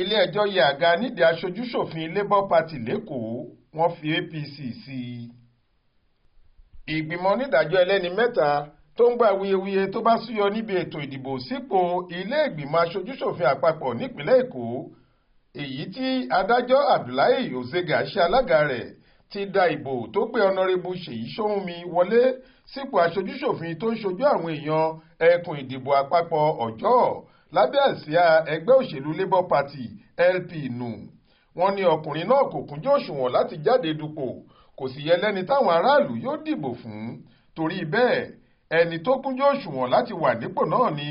Ile-Ẹjọ yẹ àga Nidii aṣojú-ṣòfin Labour Party Lekoo, wọ́n fi APC sí i. Ìgbìmọ̀ onídàájọ́ ẹlẹ́ni mẹ́ta tó ń gba awuyewuye tó bá súyọ níbi ètò ìdìbò sípò ilé ìgbìmọ̀ aṣojú-ṣòfin àpapọ̀ nípìnlẹ̀ Èkó, èyí tí adájọ́ Abdullahi Ozega ṣe alága rẹ̀, ti da ìbò tó gbé ọ̀nàrẹ́bù Ṣèyí Ṣóhùnmí wọlé sípò aṣojú-ṣòfin tó ń ṣojú àwọn èèyàn ẹkùn ìdìbò àpapọ̀ Ọ̀jọ́ lábẹ́ àsíá ẹgbẹ́ òṣèlú Labour Party LP nù. Wọ́n ní ọkùnrin náà kò kúnjú òṣùwọ̀n láti jáde dupò, kò sì yẹ lẹ́ni táwọn aráàlú yóò dìbò fún. Torí bẹ́ẹ̀, ẹni tó kúnjú òṣùwọ̀n láti wà nípò náà ni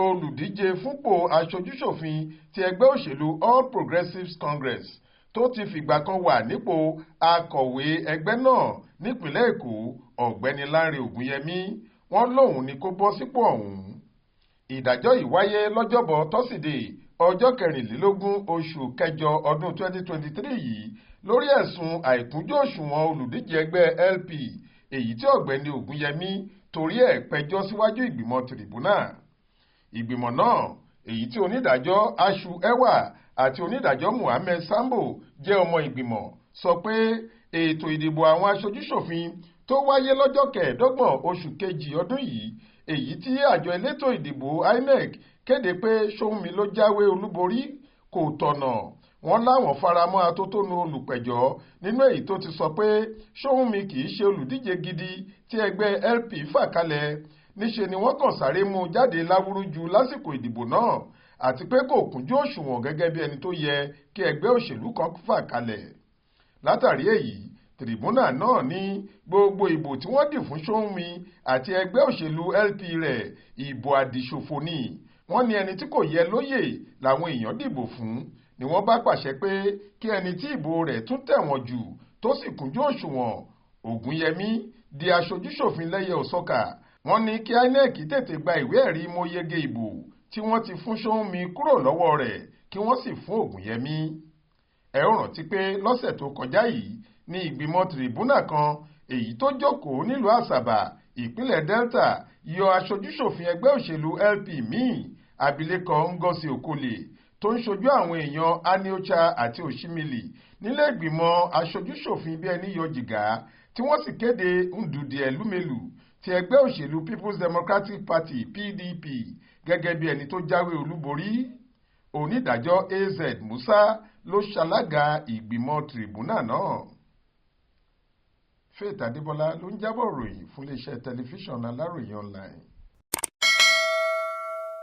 olùdíje fúnpò aṣojú-ṣòfin ti ẹgbẹ́ òṣèlú All Progressives Congress tó ti fìgbà kan wà nípò akọ̀wé ẹgbẹ́ náà nípìnlẹ̀ Èkó, ọ̀gbẹ́ni Lánrè Ògúnyẹmí. Wọ́n lóun ni kó bọ́ sípò ọ̀hún. Ìdájọ́ yìí wáyé lọ́jọ́bọ̀ tọ́sídẹ̀ẹ́ ọjọ́ 24 oṣù kẹjọ ọdún 2023 yìí lórí ẹ̀sùn àìkúnjú òṣùwọ̀n olùdíje ẹgbẹ́ LP, èyí tí ọ̀gbẹ́ni Ògúnyẹmí torí ẹ̀ pẹjọ́ síwájú ìgbìmọ̀ tìrìbùnà. Ìgbìmọ̀ náà, èyí tí onídàájọ́ Aṣu Ẹwà àti onídàájọ́ Muhammed Sambo jẹ́ ọmọ ìgbìmọ̀, sọ pé ètò ìdìbò àwọn aṣojú-ṣòfin tó wáyé lọ́jọ́ 25 oṣù kejì ọdún yìí, èyí tí àjọ elétò ìdìbò INEC kéde pé Ṣóhùnmí ló jáwé olúborí, kò tọ̀nà. Wọ́n láwọn faramọ́ atótónu olùpẹ̀jọ́ nínú èyí tó ti sọ pé Ṣóhùnmí kì í ṣe olùdíje gidi tí ẹgbẹ́ LP fà kalẹ̀. Níṣe ni wọ́n kàn sáré mú jáde láwúrúju lásìkò ìdìbò náà, àti pé kò kúnjú òṣùwọ̀n gẹ́gẹ́ bí ẹni tó yẹ kí ẹgbẹ́ òṣèlú kan fà kalẹ̀. Látàrí èyí, tìrìbùnà náà ní gbogbo ìbò tí wọ́n dì fún Ṣóhùnmí àti ẹgbẹ́ òṣèlú LP rẹ̀ ìbò àdìṣòfò ni. Wọ́n ní ẹni tí kò yẹ lóyè làwọn èèyàn dìbò fún, ni wọ́n bá pàṣẹ pé kí ẹni tí ìbò rẹ̀ tún tẹ̀wọ̀n jù tó sì kúnjú òṣùwọ̀n, Ògúnyẹmí, di aṣojú-ṣòfin lẹ́yẹ òsọ́kà. Wọ́n ní kí INEC tètè gba ìwé ẹ̀rí mọ́yege ìbò tí wọ́n ti fún Ṣóhùnmí kúrò lọ́wọ́ rẹ̀ kí wọ́n sì fún Ògúnyẹmí. Ẹ ó rántí pé lọ́sẹ̀ tó kọjá yìí ní ìgbìmọ̀ tìrìbùnà kan èyí tó jókòó nílùú Àsàbà, ìpínlẹ̀ Delta, yọ aṣojú-ṣòfin ẹgbẹ́ òṣèlú LP míì, abilékọ Ngozi Okole, tó ń ṣojú àwọn èèyàn Aniocha àti Oshimili nílé ìgbìmọ̀ aṣojú-ṣòfin bí ẹni yọ jìgá, tí wọ́n sì kéde Ndudi Elumelu ti ẹgbẹ́ òṣèlú People's Democratic Party PDP gẹ́gẹ́ bí ẹni tó jáwé olúborí. Onídàájọ́ AZ Musa ló ṣalága ìgbìmọ̀ tìrìbùnà náà. Faith Adébọ́lá ló ń jábọ̀ ròyìn fún iléeṣẹ́ tẹlifíṣàn Aláròyé online.